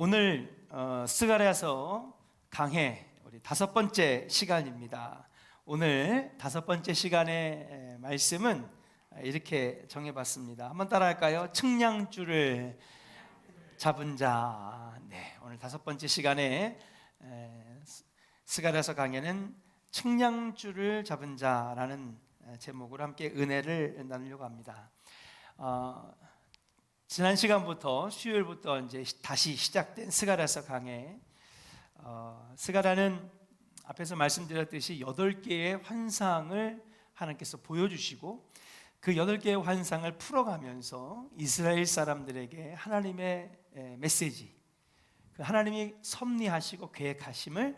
오늘 스가랴서 강해 우리 5번째 시간입니다. 오늘 5번째 시간의 말씀은 이렇게 정해봤습니다. 한번 따라할까요? 측량줄을 잡은 자. 네, 오늘 5번째 시간에 스가랴서 강해는 측량줄을 잡은 자라는 제목으로 함께 은혜를 나누려고 합니다. 지난 시간부터 수요일부터 이제 다시 시작된 스가랴서 강해. 스가랴는 앞에서 말씀드렸듯이 8개의 환상을 하나님께서 보여주시고 그 8개의 환상을 풀어가면서 이스라엘 사람들에게 하나님의 메시지, 그 하나님이 섭리하시고 계획하심을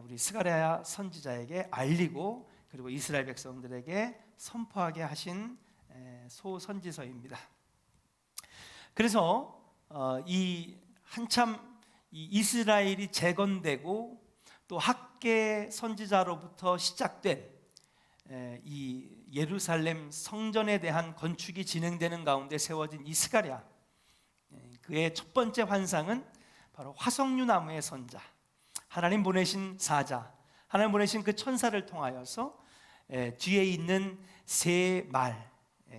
우리 스가랴 선지자에게 알리고 그리고 이스라엘 백성들에게 선포하게 하신 소선지서입니다. 그래서 한참 이스라엘이 재건되고 또 학계 선지자로부터 시작된 이 예루살렘 성전에 대한 건축이 진행되는 가운데 세워진 이 스가랴, 그의 첫 번째 환상은 바로 화석류 나무의 선자, 하나님 보내신 사자, 하나님 보내신 그 천사를 통하여서 뒤에 있는 새 말,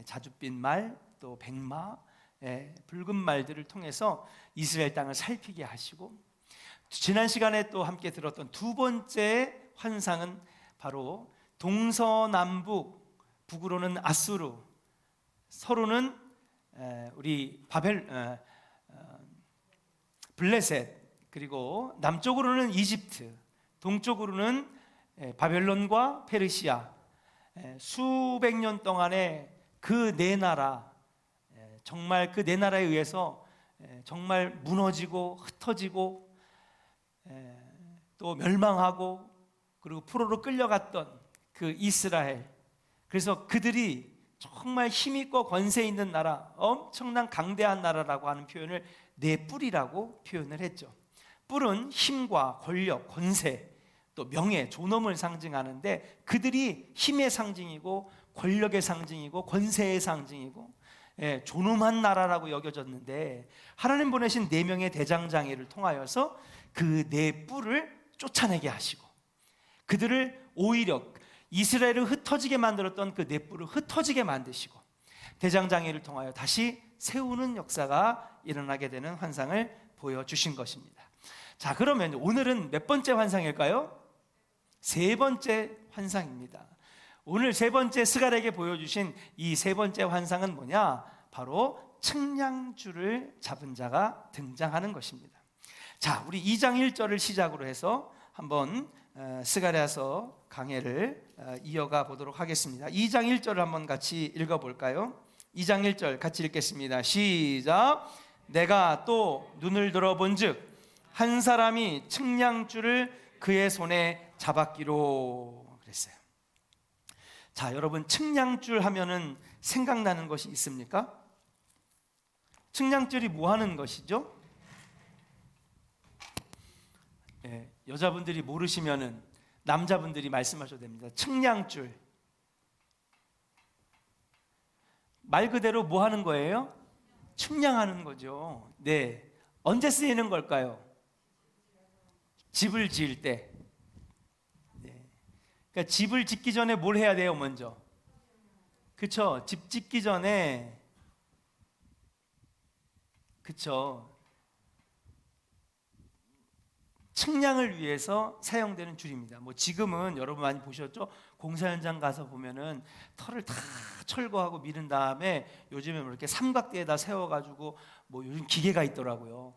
자줏빛 말, 또 백마, 붉은 말들을 통해서 이스라엘 땅을 살피게 하시고, 지난 시간에 또 함께 들었던 두 번째 환상은 바로 동서남북, 북으로는 아수르, 서로는 우리 블레셋, 그리고 남쪽으로는 이집트, 동쪽으로는 바벨론과 페르시아, 수백 년 동안의 그 네 나라, 정말 그 네 나라에 의해서 정말 무너지고 흩어지고 또 멸망하고 그리고 포로로 끌려갔던 그 이스라엘, 그래서 그들이 정말 힘있고 권세 있는 나라, 엄청난 강대한 나라라고 하는 표현을 네 뿔이라고 표현을 했죠. 뿔은 힘과 권력, 권세, 또 명예, 존엄을 상징하는데 그들이 힘의 상징이고 권력의 상징이고 권세의 상징이고 존엄한 나라라고 여겨졌는데, 하나님 보내신 4명의 대장장이를 통하여서 그 네 뿔을 쫓아내게 하시고 그들을 오히려 이스라엘을 흩어지게 만들었던 그 네 뿔을 흩어지게 만드시고 대장장이를 통하여 다시 세우는 역사가 일어나게 되는 환상을 보여주신 것입니다. 자, 그러면 오늘은 몇 번째 환상일까요? 3번째 환상입니다. 오늘 3번째 스가랴에게 보여주신 이 3번째 환상은 뭐냐? 바로 측량줄을 잡은 자가 등장하는 것입니다. 자, 우리 2장 1절을 시작으로 해서 한번 스가랴서 강해를 이어가 보도록 하겠습니다. 2장 1절을 한번 같이 읽어볼까요? 2장 1절 같이 읽겠습니다. 시작. 내가 또 눈을 들어본즉 한 사람이 측량줄을 그의 손에 잡았기로 그랬어요. 자, 여러분, 측량줄 하면은 생각나는 것이 있습니까? 측량줄이 뭐 하는 것이죠? 여자분들이 모르시면은 남자분들이 말씀하셔도 됩니다. 측량줄, 말 그대로 뭐 하는 거예요? 측량하는 거죠. 네, 언제 쓰이는 걸까요? 집을 지을 때. 그러니까 집을 짓기 전에 뭘 해야 돼요? 먼저, 그쵸? 집 짓기 전에, 그쵸? 측량을 위해서 사용되는 줄입니다. 뭐 지금은 여러분 많이 보셨죠? 공사 현장 가서 보면은 털을 다 철거하고 미른 다음에 요즘에 뭐 이렇게 삼각대에다 세워가지고 뭐 요즘 기계가 있더라고요.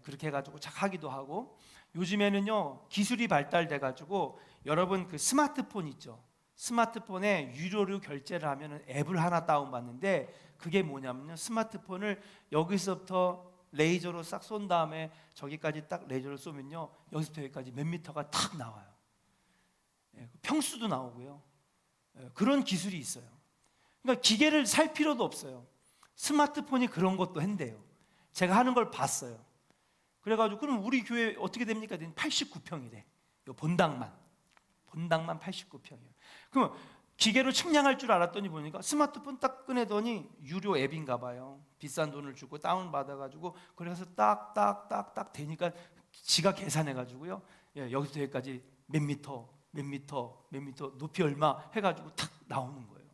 그렇게 해가지고 착 하기도 하고, 요즘에는요 기술이 발달돼가지고 여러분 그 스마트폰 있죠? 스마트폰에 유료로 결제를 하면은 앱을 하나 다운받는데 그게 뭐냐면요, 스마트폰을 여기서부터 레이저로 싹 쏜 다음에 저기까지 딱 레이저를 쏘면요 여기서부터 여기까지 몇 미터가 탁 나와요. 평수도 나오고요. 그런 기술이 있어요. 그러니까 기계를 살 필요도 없어요. 스마트폰이 그런 것도 한대요. 제가 하는 걸 봤어요. 그래가지고 그럼 우리 교회 어떻게 됩니까? 89평이래. 본당만 89평이에요. 그럼 기계로 측량할 줄 알았더니 보니까 스마트폰 딱 꺼내더니 유료 앱인가 봐요. 비싼 돈을 주고 다운 받아가지고 그래서 딱딱딱딱 되니까 지가 계산해가지고요. 예, 여기서 여기까지 몇 미터, 몇 미터, 몇 미터, 높이 얼마 해가지고 탁 나오는 거예요.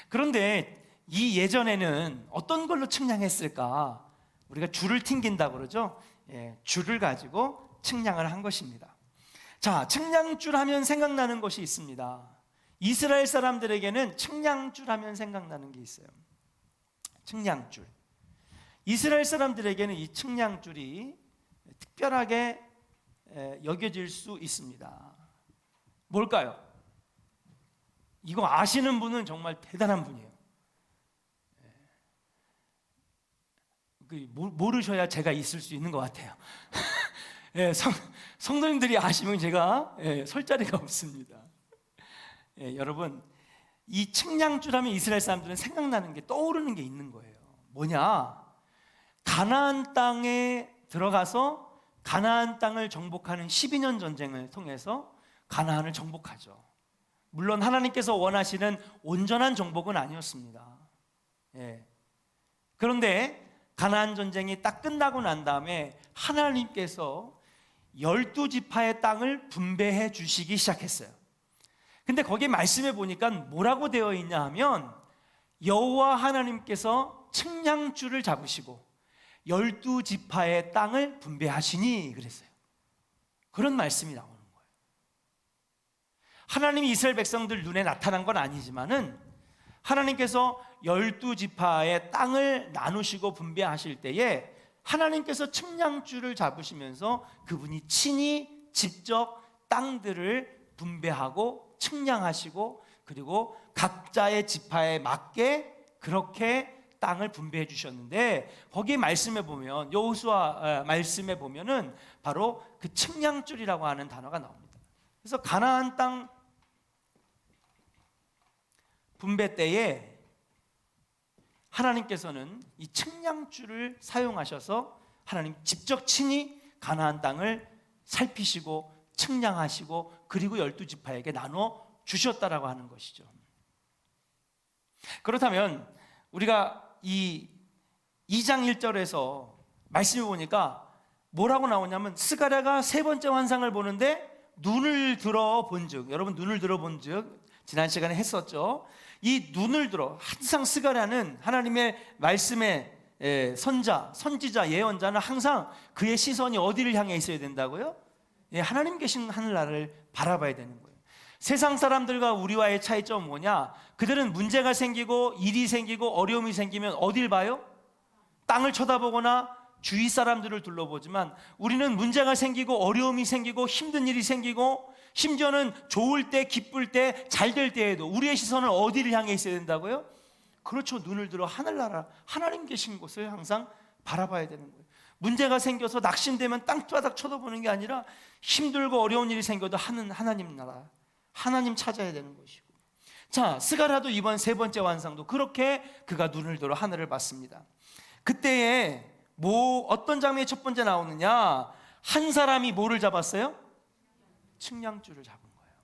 그런데 이 예전에는 어떤 걸로 측량했을까? 우리가 줄을 튕긴다고 그러죠. 예, 줄을 가지고 측량을 한 것입니다. 자, 측량줄 하면 생각나는 것이 있습니다. 이스라엘 사람들에게는 측량줄 하면 생각나는 게 있어요. 측량줄. 이스라엘 사람들에게는 이 측량줄이 특별하게 여겨질 수 있습니다. 뭘까요? 이거 아시는 분은 정말 대단한 분이에요. 모르셔야 제가 있을 수 있는 것 같아요. 성도님들이 아시면 제가 설 자리가 없습니다. 여러분, 이 측량줄 하면 이스라엘 사람들은 생각나는 게, 떠오르는 게 있는 거예요. 뭐냐? 가나안 땅에 들어가서 가나안 땅을 정복하는 12년 전쟁을 통해서 가나안을 정복하죠. 물론 하나님께서 원하시는 온전한 정복은 아니었습니다. 그런데 가나안 전쟁이 딱 끝나고 난 다음에 하나님께서 12지파의 땅을 분배해 주시기 시작했어요. 근데 거기에 말씀해 보니까 뭐라고 되어 있냐 하면 여호와 하나님께서 측량줄을 잡으시고 12지파의 땅을 분배하시니 그랬어요. 그런 말씀이 나오는 거예요. 하나님이 이스라엘 백성들 눈에 나타난 건 아니지만은 하나님께서 12지파의 땅을 나누시고 분배하실 때에 하나님께서 측량줄을 잡으시면서 그분이 친히 직접 땅들을 분배하고 측량하시고 그리고 각자의 지파에 맞게 그렇게 땅을 분배해 주셨는데, 거기에 말씀해 보면, 여호수아 말씀해 보면은 바로 그 측량줄이라고 하는 단어가 나옵니다. 그래서 가나안 땅 분배 때에 하나님께서는 이 측량줄을 사용하셔서 하나님 직접 친히 가나안 땅을 살피시고 측량하시고 그리고 12지파에게 나눠 주셨다라고 하는 것이죠. 그렇다면 우리가 이 2장 1절에서 말씀을 보니까 뭐라고 나오냐면, 스가랴가 세 번째 환상을 보는데 눈을 들어 본즉, 여러분 눈을 들어 본즉 지난 시간에 했었죠. 이 눈을 들어, 항상 스가랴는 하나님의 말씀의 선지자, 예언자는 항상 그의 시선이 어디를 향해 있어야 된다고요? 하나님 계신 하늘나라를 바라봐야 되는 거예요. 세상 사람들과 우리와의 차이점은 뭐냐? 그들은 문제가 생기고 일이 생기고 어려움이 생기면 어딜 봐요? 땅을 쳐다보거나 주위 사람들을 둘러보지만, 우리는 문제가 생기고 어려움이 생기고 힘든 일이 생기고 심지어는 좋을 때, 기쁠 때, 잘 될 때에도 우리의 시선은 어디를 향해 있어야 된다고요? 그렇죠. 눈을 들어 하늘나라, 하나님 계신 곳을 항상 바라봐야 되는 거예요. 문제가 생겨서 낙심되면 땅바닥 쳐다보는 게 아니라 힘들고 어려운 일이 생겨도 하나님 나라, 하나님 찾아야 되는 것이고. 자, 스가랴도 이번 세 번째 환상도 그렇게 그가 눈을 들어 하늘을 봤습니다. 그때에 어떤 장면이 첫 번째 나오느냐? 한 사람이 뭐를 잡았어요? 측량줄을 잡은 거예요.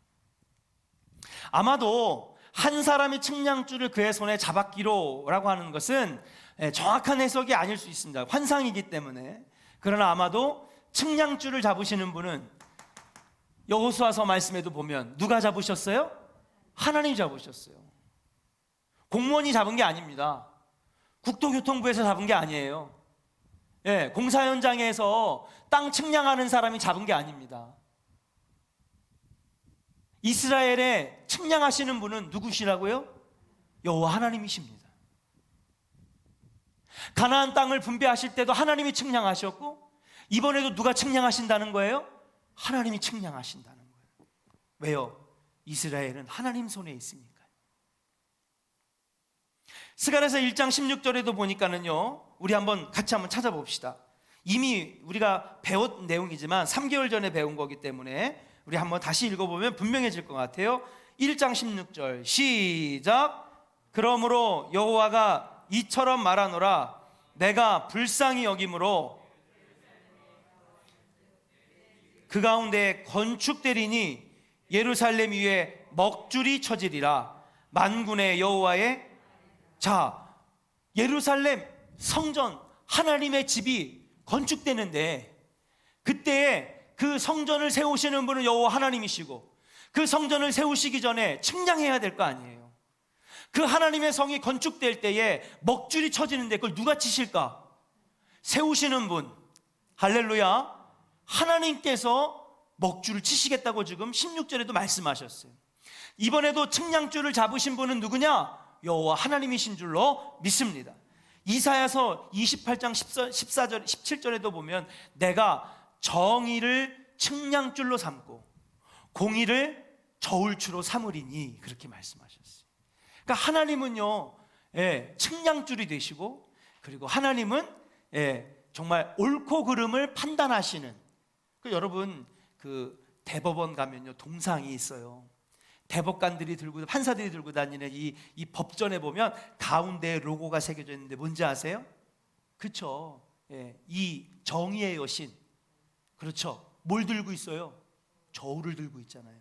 아마도 한 사람이 측량줄을 그의 손에 잡았기로라고 하는 것은 정확한 해석이 아닐 수 있습니다. 환상이기 때문에. 그러나 아마도 측량줄을 잡으시는 분은 여호수아서 말씀에도 보면 누가 잡으셨어요? 하나님이 잡으셨어요. 공무원이 잡은 게 아닙니다. 국토교통부에서 잡은 게 아니에요. 공사 현장에서 땅 측량하는 사람이 잡은 게 아닙니다. 이스라엘에 측량하시는 분은 누구시라고요? 여호와 하나님이십니다. 가나안 땅을 분배하실 때도 하나님이 측량하셨고, 이번에도 누가 측량하신다는 거예요? 하나님이 측량하신다는 거예요. 왜요? 이스라엘은 하나님 손에 있으니까요. 스가랴서 1장 16절에도 보니까는요, 우리 같이 한번 찾아봅시다. 이미 우리가 배운 내용이지만 3개월 전에 배운 거기 때문에 우리 한번 다시 읽어보면 분명해질 것 같아요. 1장 16절 시작. 그러므로 여호와가 이처럼 말하노라. 내가 불쌍히 여김으로 그 가운데 건축되리니 예루살렘 위에 먹줄이 쳐지리라. 만군의 여호와의. 자, 예루살렘 성전, 하나님의 집이 건축되는데 그때 그 성전을 세우시는 분은 여호와 하나님이시고 그 성전을 세우시기 전에 측량해야 될 거 아니에요. 그 하나님의 성이 건축될 때에 먹줄이 쳐지는데 그걸 누가 치실까? 세우시는 분, 할렐루야, 하나님께서 먹줄을 치시겠다고 지금 16절에도 말씀하셨어요. 이번에도 측량줄을 잡으신 분은 누구냐? 여호와 하나님이신 줄로 믿습니다. 이사야서 28장 14절 17절에도 보면 내가 정의를 측량줄로 삼고 공의를 저울추로 삼으리니 그렇게 말씀하셨어요. 그러니까 하나님은요, 측량줄이 되시고, 그리고 하나님은 정말 옳고 그름을 판단하시는. 여러분 그 대법원 가면요 동상이 있어요. 대법관들이 들고, 판사들이 들고 다니는 이 법전에 보면 가운데에 로고가 새겨져 있는데 뭔지 아세요? 그렇죠. 이 정의의 여신. 그렇죠. 뭘 들고 있어요? 저울을 들고 있잖아요.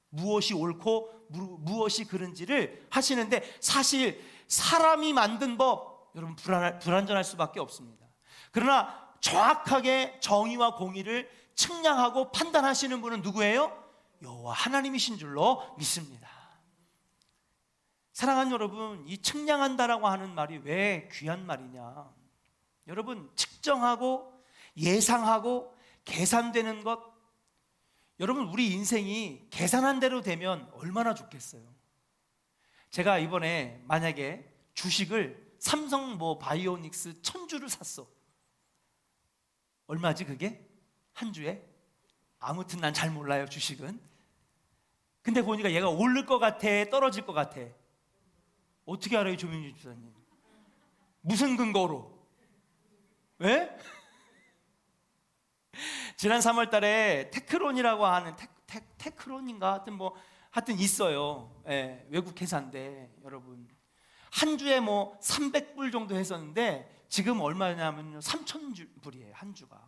무엇이 옳고 무엇이 그른지를 하시는데, 사실 사람이 만든 법, 여러분 불완전할 수밖에 없습니다. 그러나 정확하게 정의와 공의를 측량하고 판단하시는 분은 누구예요? 여호와 하나님이신 줄로 믿습니다. 사랑하는 여러분, 이 측량한다라고 하는 말이 왜 귀한 말이냐? 여러분, 측정하고 예상하고 계산되는 것, 여러분 우리 인생이 계산한 대로 되면 얼마나 좋겠어요. 제가 이번에 만약에 주식을 삼성 바이오닉스 1000주를 샀어. 얼마지 그게? 한 주에? 아무튼 난 잘 몰라요, 주식은. 근데 보니까 얘가 오를 것 같아, 떨어질 것 같아? 어떻게 알아요, 조민주 집사님? 무슨 근거로? 왜? 지난 3월 달에 테크론이라고 하는 테크론인가 하여튼 있어요. 외국 회사인데 여러분 한 주에 300불 정도 했었는데 지금 얼마냐면 3,000불이에요, 한 주가.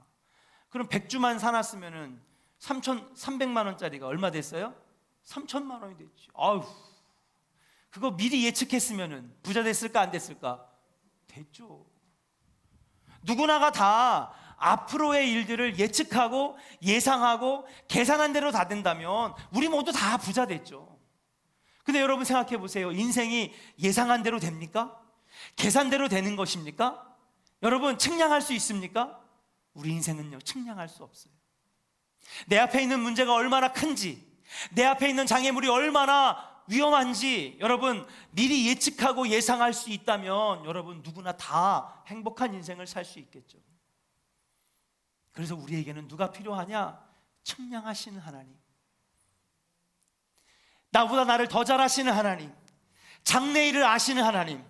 그럼 100주만 사놨으면은 3,300만 원짜리가 얼마 됐어요? 3,000만 원이 됐지. 아유, 그거 미리 예측했으면은 부자 됐을까 안 됐을까? 됐죠. 누구나가 다 앞으로의 일들을 예측하고 예상하고 계산한 대로 다 된다면 우리 모두 다 부자 됐죠. 근데 여러분 생각해 보세요. 인생이 예상한 대로 됩니까? 계산대로 되는 것입니까? 여러분 측량할 수 있습니까? 우리 인생은요 측량할 수 없어요. 내 앞에 있는 문제가 얼마나 큰지, 내 앞에 있는 장애물이 얼마나 위험한지 여러분 미리 예측하고 예상할 수 있다면 여러분 누구나 다 행복한 인생을 살 수 있겠죠. 그래서 우리에게는 누가 필요하냐? 측량하시는 하나님, 나보다 나를 더 잘 아시는 하나님, 장래일을 아시는 하나님,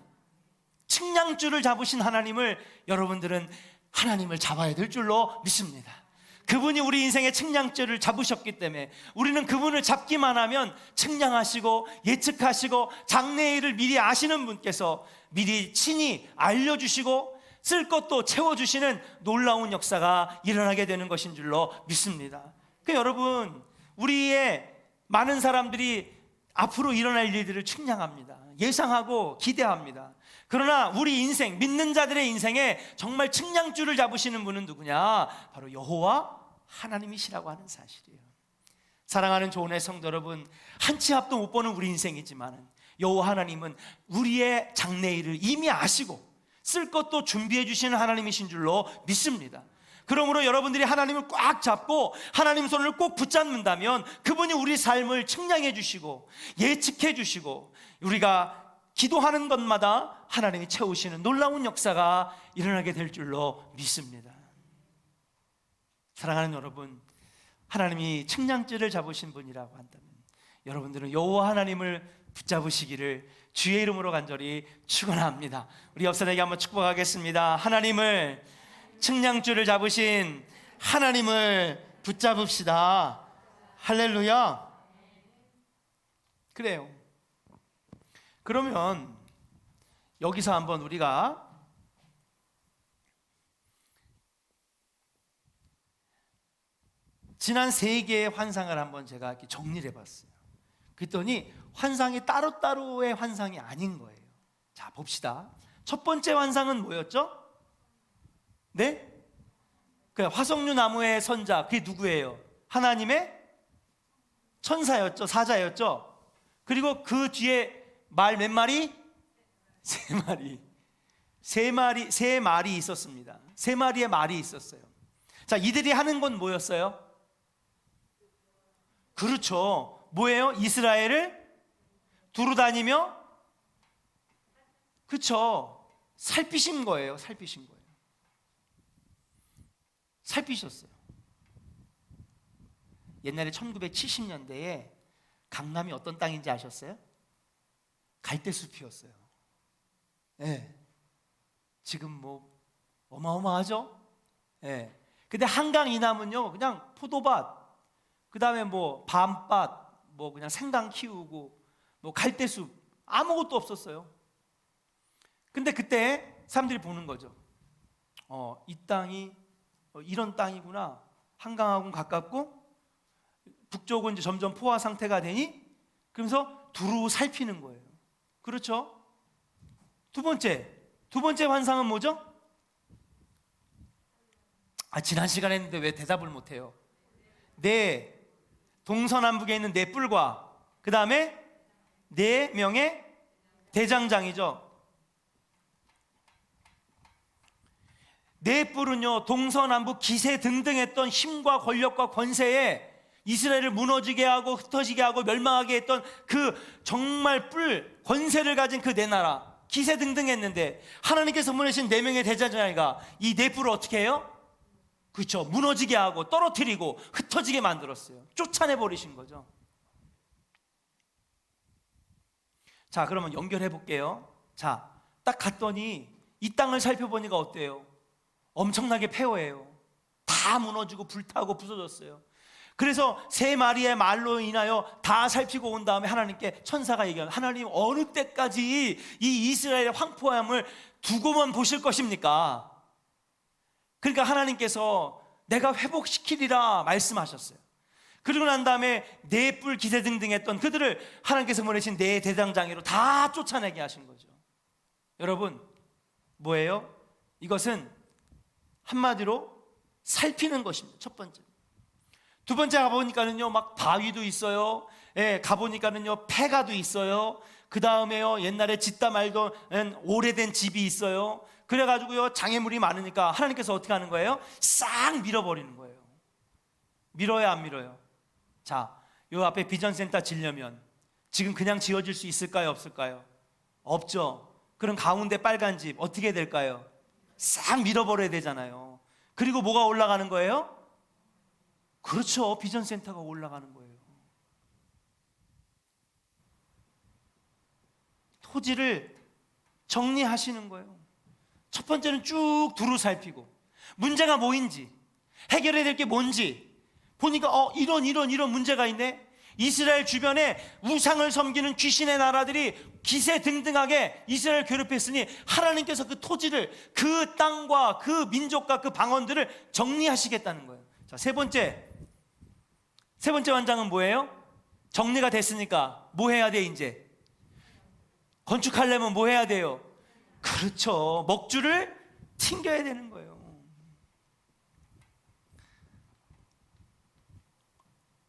측량줄을 잡으신 하나님을 여러분들은 하나님을 잡아야 될 줄로 믿습니다. 그분이 우리 인생의 측량줄을 잡으셨기 때문에 우리는 그분을 잡기만 하면 측량하시고 예측하시고 장래일을 미리 아시는 분께서 미리 친히 알려주시고 쓸 것도 채워주시는 놀라운 역사가 일어나게 되는 것인 줄로 믿습니다. 그러니까 여러분 우리의 많은 사람들이 앞으로 일어날 일들을 측량합니다. 예상하고 기대합니다. 그러나 우리 인생, 믿는 자들의 인생에 정말 측량줄을 잡으시는 분은 누구냐? 바로 여호와 하나님이시라고 하는 사실이에요. 사랑하는 조은의 성도 여러분, 한 치 앞도 못 보는 우리 인생이지만 여호와 하나님은 우리의 장래일을 이미 아시고 쓸 것도 준비해 주시는 하나님이신 줄로 믿습니다. 그러므로 여러분들이 하나님을 꽉 잡고 하나님 손을 꼭 붙잡는다면 그분이 우리 삶을 측량해 주시고 예측해 주시고 우리가 기도하는 것마다 하나님이 채우시는 놀라운 역사가 일어나게 될 줄로 믿습니다. 사랑하는 여러분, 하나님이 측량줄을 잡으신 분이라고 한다면 여러분들은 여호와 하나님을 붙잡으시기를 주의 이름으로 간절히 축원합니다. 우리 옆사람에게 한번 축복하겠습니다. 하나님을, 측량줄을 잡으신 하나님을 붙잡읍시다. 할렐루야. 그래요. 그러면 여기서 한번 우리가 지난 세 개의 환상을 한번 제가 이렇게 정리를 해봤어요. 그랬더니 환상이 따로따로의 환상이 아닌 거예요. 자, 봅시다. 첫 번째 환상은 뭐였죠? 네? 그 화석류 나무의 선자, 그게 누구예요? 하나님의 천사였죠. 사자였죠. 그리고 그 뒤에 말 몇 마리? 세 마리. 세 마리 있었습니다. 세 마리의 말이 있었어요. 자, 이들이 하는 건 뭐였어요? 그렇죠. 뭐예요? 이스라엘을 두루 다니며, 그렇죠, 살피신 거예요. 살피신 거예요. 살피셨어요. 옛날에 1970년대에 강남이 어떤 땅인지 아셨어요? 갈대숲이었어요. 네. 지금 뭐 어마어마하죠? 네. 근데 한강 이남은요, 그냥 포도밭, 그 다음에 뭐 밤밭, 뭐 그냥 생강 키우고, 뭐 갈대숲, 아무것도 없었어요. 근데 그때 사람들이 보는 거죠. 이 땅이 이런 땅이구나. 한강하고는 가깝고 북쪽은 이제 점점 포화 상태가 되니, 그러면서 두루 살피는 거예요. 그렇죠? 두 번째 환상은 뭐죠? 지난 시간에 했는데 왜 대답을 못해요? 네, 동서남북에 있는 네 뿔과 그 다음에 네 명의 대장장이죠. 네 뿔은요, 동서남북 기세 등등했던 힘과 권력과 권세에 이스라엘을 무너지게 하고 흩어지게 하고 멸망하게 했던 그 정말 뿔 권세를 가진 그 네 나라, 기세 등등했는데 하나님께서 보내신 네 명의 대장장이가 이 네 뿔을 어떻게 해요? 그렇죠, 무너지게 하고 떨어뜨리고 흩어지게 만들었어요. 쫓아내버리신 거죠. 자, 그러면 연결해 볼게요. 자, 딱 갔더니 이 땅을 살펴보니까 어때요? 엄청나게 폐허해요. 다 무너지고 불타고 부서졌어요. 그래서 세 마리의 말로 인하여 다 살피고 온 다음에 하나님께 천사가 얘기해요. 하나님, 어느 때까지 이 이스라엘의 황폐함을 두고만 보실 것입니까? 그러니까 하나님께서 내가 회복시키리라 말씀하셨어요. 그리고 난 다음에 네 뿔 기세 등등했던 그들을 하나님께서 보내신 네 대장장이로 다 쫓아내게 하신 거죠. 여러분, 뭐예요? 이것은 한마디로 살피는 것입니다. 첫 번째. 두 번째 가보니까는요, 막 바위도 있어요. 예, 가보니까는요, 폐가도 있어요. 그 다음에요, 옛날에 짓다 말던 오래된 집이 있어요. 그래가지고요, 장애물이 많으니까 하나님께서 어떻게 하는 거예요? 싹 밀어버리는 거예요. 밀어요, 안 밀어요? 자, 요 앞에 비전센터 지려면 지금 그냥 지어질 수 있을까요, 없을까요? 없죠. 그럼 가운데 빨간 집 어떻게 될까요? 싹 밀어버려야 되잖아요. 그리고 뭐가 올라가는 거예요? 그렇죠, 비전센터가 올라가는 거예요. 토지를 정리하시는 거예요. 첫 번째는 쭉 두루 살피고 문제가 뭐인지, 해결해야 될 게 뭔지 보니까 이런 문제가 있네. 이스라엘 주변에 우상을 섬기는 귀신의 나라들이 기세 등등하게 이스라엘을 괴롭혔으니 하나님께서 그 토지를, 그 땅과 그 민족과 그 방언들을 정리하시겠다는 거예요. 자, 세 번째 환장은 뭐예요? 정리가 됐으니까 뭐 해야 돼? 이제 건축하려면 뭐 해야 돼요? 그렇죠, 먹줄을 튕겨야 되는 거예요.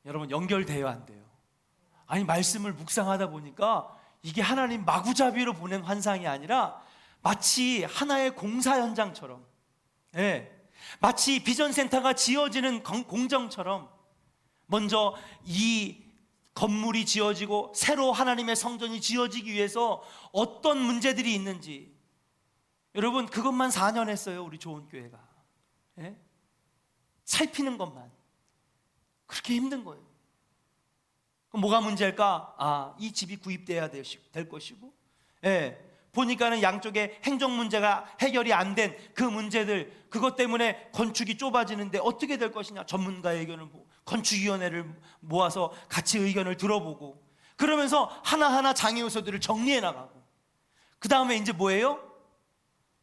여러분, 연결돼요, 안 돼요? 아니, 말씀을 묵상하다 보니까 이게 하나님 마구잡이로 보낸 환상이 아니라 마치 하나의 공사 현장처럼, 예, 마치 비전센터가 지어지는 공정처럼 먼저 이 건물이 지어지고 새로 하나님의 성전이 지어지기 위해서 어떤 문제들이 있는지, 여러분, 그것만 4년 했어요, 우리 좋은교회가. 예? 살피는 것만 그렇게 힘든 거예요. 그럼 뭐가 문제일까? 이 집이 구입돼야 될 것이고, 예, 보니까는 양쪽에 행정 문제가 해결이 안 된 그 문제들, 그것 때문에 건축이 좁아지는데 어떻게 될 것이냐, 전문가의 의견을 보고 건축위원회를 모아서 같이 의견을 들어보고, 그러면서 하나하나 장애 요소들을 정리해 나가고, 그 다음에 이제 뭐예요?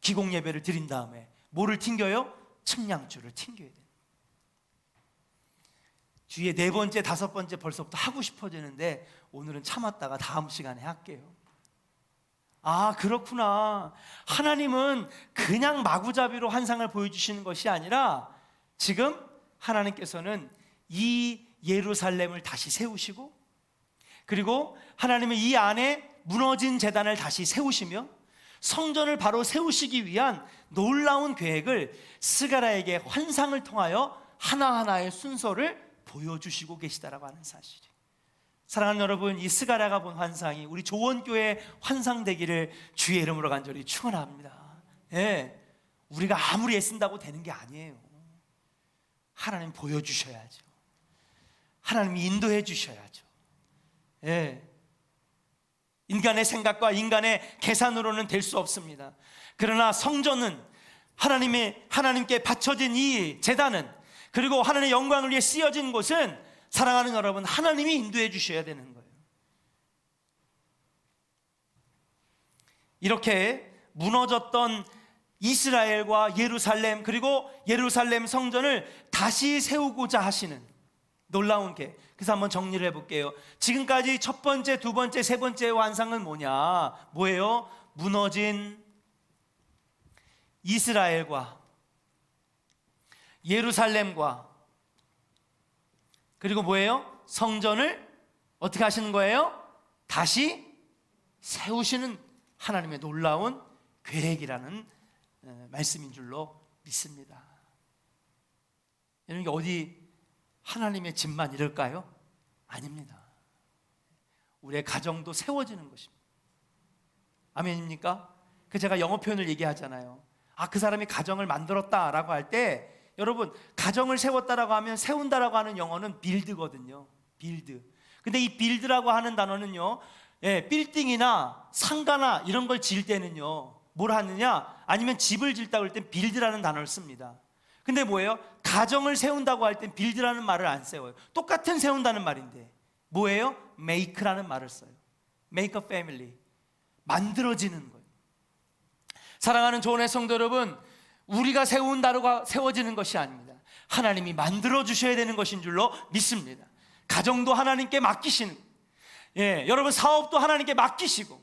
기공 예배를 드린 다음에 뭐를 튕겨요? 측량줄을 튕겨야 돼요. 뒤에 네 번째, 다섯 번째 벌써부터 하고 싶어지는데 오늘은 참았다가 다음 시간에 할게요. 아, 그렇구나. 하나님은 그냥 마구잡이로 환상을 보여주시는 것이 아니라 지금 하나님께서는 이 예루살렘을 다시 세우시고, 그리고 하나님은 이 안에 무너진 제단을 다시 세우시며 성전을 바로 세우시기 위한 놀라운 계획을 스가랴에게 환상을 통하여 하나하나의 순서를 보여주시고 계시다라고 하는 사실이에요. 사랑하는 여러분, 이 스가랴가 본 환상이 우리 조원교회 환상 되기를 주의 이름으로 간절히 축원합니다. 예, 우리가 아무리 애쓴다고 되는 게 아니에요. 하나님 보여주셔야죠. 하나님이 인도해 주셔야죠. 예, 인간의 생각과 인간의 계산으로는 될 수 없습니다. 그러나 성전은 하나님께 바쳐진 이 제단은, 그리고 하나님의 영광을 위해 쓰여진 곳은 사랑하는 여러분, 하나님이 인도해 주셔야 되는 거예요. 이렇게 무너졌던 이스라엘과 예루살렘, 그리고 예루살렘 성전을 다시 세우고자 하시는 놀라운 계획. 그래서 한번 정리를 해볼게요. 지금까지 첫 번째, 두 번째, 세 번째 환상은 뭐예요? 무너진 이스라엘과 예루살렘과, 그리고 성전을 어떻게 하시는 거예요? 다시 세우시는 하나님의 놀라운 계획이라는 말씀인 줄로 믿습니다. 여러분, 이게 어디 하나님의 집만 이럴까요? 아닙니다. 우리의 가정도 세워지는 것입니다. 아멘입니까? 제가 영어 표현을 얘기하잖아요. 그 사람이 가정을 만들었다라고 할 때, 여러분, 가정을 세웠다라고 하면 세운다라고 하는 영어는 빌드거든요. 빌드. 근데 이 빌드라고 하는 단어는요, 빌딩이나 상가나 이런 걸 지을 때는요, 뭘 하느냐? 아니면 집을 짓다고 할 땐 빌드라는 단어를 씁니다. 근데 가정을 세운다고 할 땐 빌드라는 말을 안 써요. 똑같은 세운다는 말인데 make라는 말을 써요. make a family. 만들어지는 거예요. 사랑하는 조원의 성도 여러분, 우리가 세운다고 세워지는 것이 아닙니다. 하나님이 만들어 주셔야 되는 것인 줄로 믿습니다. 가정도 하나님께 맡기시는, 여러분 사업도 하나님께 맡기시고,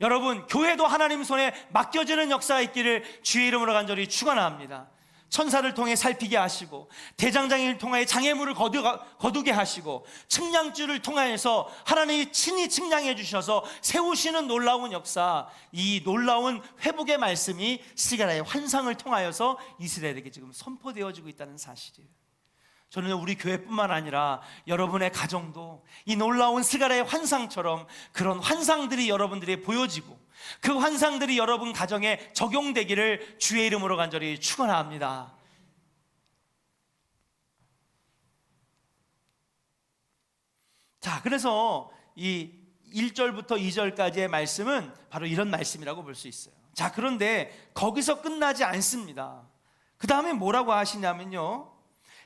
여러분 교회도 하나님 손에 맡겨지는 역사가 있기를 주의 이름으로 간절히 축원합니다. 천사를 통해 살피게 하시고, 대장장이를 통하여 장애물을 거두게 하시고, 측량줄을 통하여서 하나님이 친히 측량해 주셔서 세우시는 놀라운 역사, 이 놀라운 회복의 말씀이 스가랴의 환상을 통하여서 이스라엘에게 지금 선포되어지고 있다는 사실이에요. 저는 우리 교회뿐만 아니라 여러분의 가정도 이 놀라운 스가랴의 환상처럼 그런 환상들이 여러분들이 보여지고, 그 환상들이 여러분 가정에 적용되기를 주의 이름으로 간절히 축원합니다. 자, 그래서 이 1절부터 2절까지의 말씀은 바로 이런 말씀이라고 볼 수 있어요. 자, 그런데 거기서 끝나지 않습니다. 그 다음에 뭐라고 하시냐면요,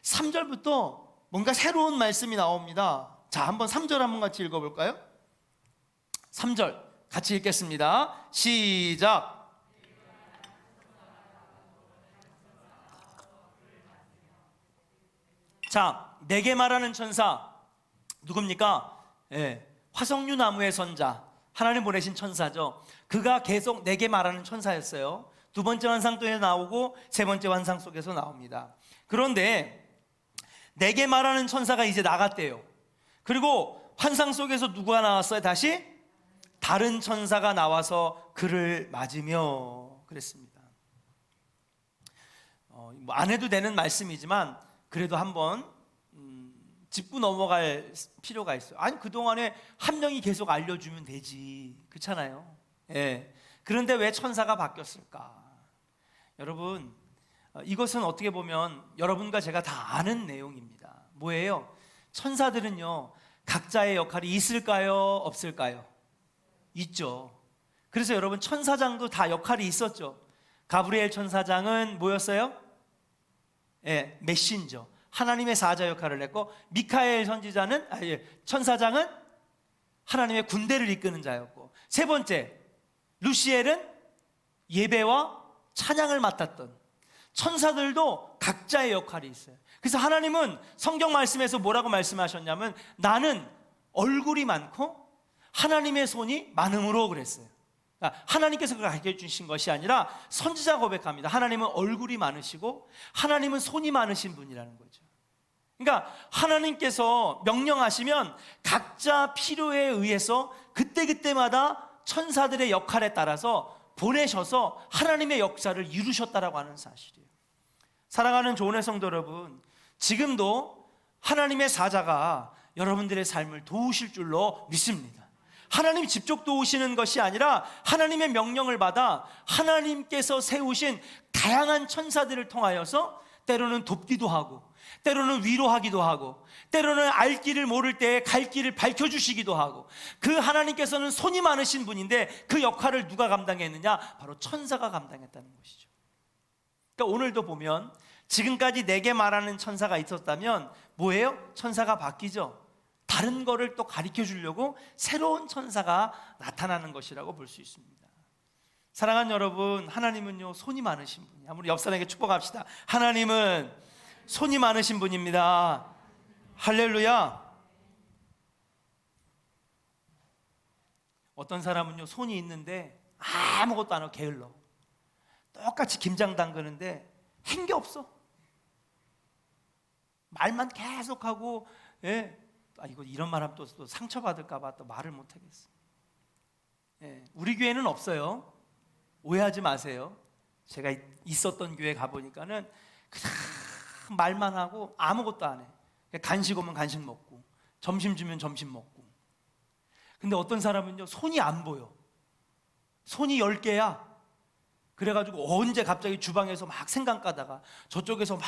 3절부터 뭔가 새로운 말씀이 나옵니다. 자, 한번 3절 한번 같이 읽어볼까요? 3절 같이 읽겠습니다. 시작. 자, 내게 말하는 천사 누굽니까? 화석류 나무의 선자, 하나님 보내신 천사죠. 그가 계속 내게 말하는 천사였어요. 두 번째 환상 속에 나오고 세 번째 환상 속에서 나옵니다. 그런데 내게 말하는 천사가 이제 나갔대요. 그리고 환상 속에서 누가 나왔어요? 다시 다른 천사가 나와서 그를 맞으며 그랬습니다. 안 해도 되는 말씀이지만 그래도 한번 짚고 넘어갈 필요가 있어요. 아니, 그동안에 한 명이 계속 알려주면 되지, 그렇잖아요. 그런데 왜 천사가 바뀌었을까? 여러분, 이것은 어떻게 보면 여러분과 제가 다 아는 내용입니다. 뭐예요? 천사들은요, 각자의 역할이 있을까요? 없을까요? 있죠. 그래서 여러분, 천사장도 다 역할이 있었죠. 가브리엘 천사장은 뭐였어요? 메신저, 하나님의 사자 역할을 했고, 미카엘 천사장은 하나님의 군대를 이끄는 자였고, 세 번째 루시엘은 예배와 찬양을 맡았던, 천사들도 각자의 역할이 있어요. 그래서 하나님은 성경 말씀에서 뭐라고 말씀하셨냐면 나는 얼굴이 많고 하나님의 손이 많음으로 그랬어요. 그러니까 하나님께서 그걸 가르쳐 주신 것이 아니라 선지자 고백합니다. 하나님은 얼굴이 많으시고 하나님은 손이 많으신 분이라는 거죠. 그러니까 하나님께서 명령하시면 각자 필요에 의해서 그때그때마다 천사들의 역할에 따라서 보내셔서 하나님의 역사를 이루셨다라고 하는 사실이에요. 사랑하는 조은의 성도 여러분, 지금도 하나님의 사자가 여러분들의 삶을 도우실 줄로 믿습니다. 하나님이 직접 도우시는 것이 아니라 하나님의 명령을 받아 하나님께서 세우신 다양한 천사들을 통하여서 때로는 돕기도 하고 때로는 위로하기도 하고 때로는 알 길을 모를 때에 갈 길을 밝혀주시기도 하고, 그 하나님께서는 손이 많으신 분인데 그 역할을 누가 감당했느냐? 바로 천사가 감당했다는 것이죠. 그러니까 오늘도 보면 지금까지 내게 말하는 천사가 있었다면 뭐예요? 천사가 바뀌죠. 다른 거를 또 가르쳐 주려고 새로운 천사가 나타나는 것이라고 볼 수 있습니다. 사랑하는 여러분, 하나님은요 손이 많으신 분이에요. 우리 옆 사람에게 축복합시다. 하나님은 손이 많으신 분입니다. 할렐루야. 어떤 사람은요 손이 있는데 아무것도 안 하고 게을러. 똑같이 김장 담그는데 한 게 없어. 말만 계속하고, 이거 이런 말하면 또 상처받을까 봐 또 말을 못 하겠어. 우리 교회는 없어요. 오해하지 마세요. 제가 있었던 교회 가보니까는 그냥 말만 하고 아무것도 안 해. 간식 오면 간식 먹고 점심 주면 점심 먹고. 근데 어떤 사람은요 손이 안 보여. 손이 10개야. 그래가지고 언제 갑자기 주방에서 막 생강 까다가 저쪽에서 막